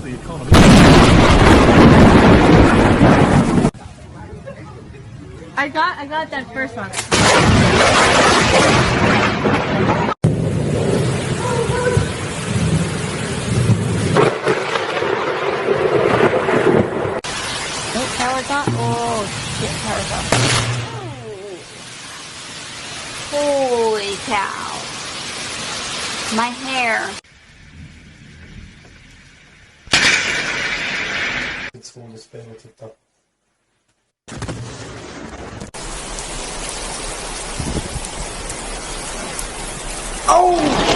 the economy. I got that first one. Oh, power's on. Oh, shit, power's off. Holy cow. My hair. Gezwungenes Spammeltipp ab. Oh!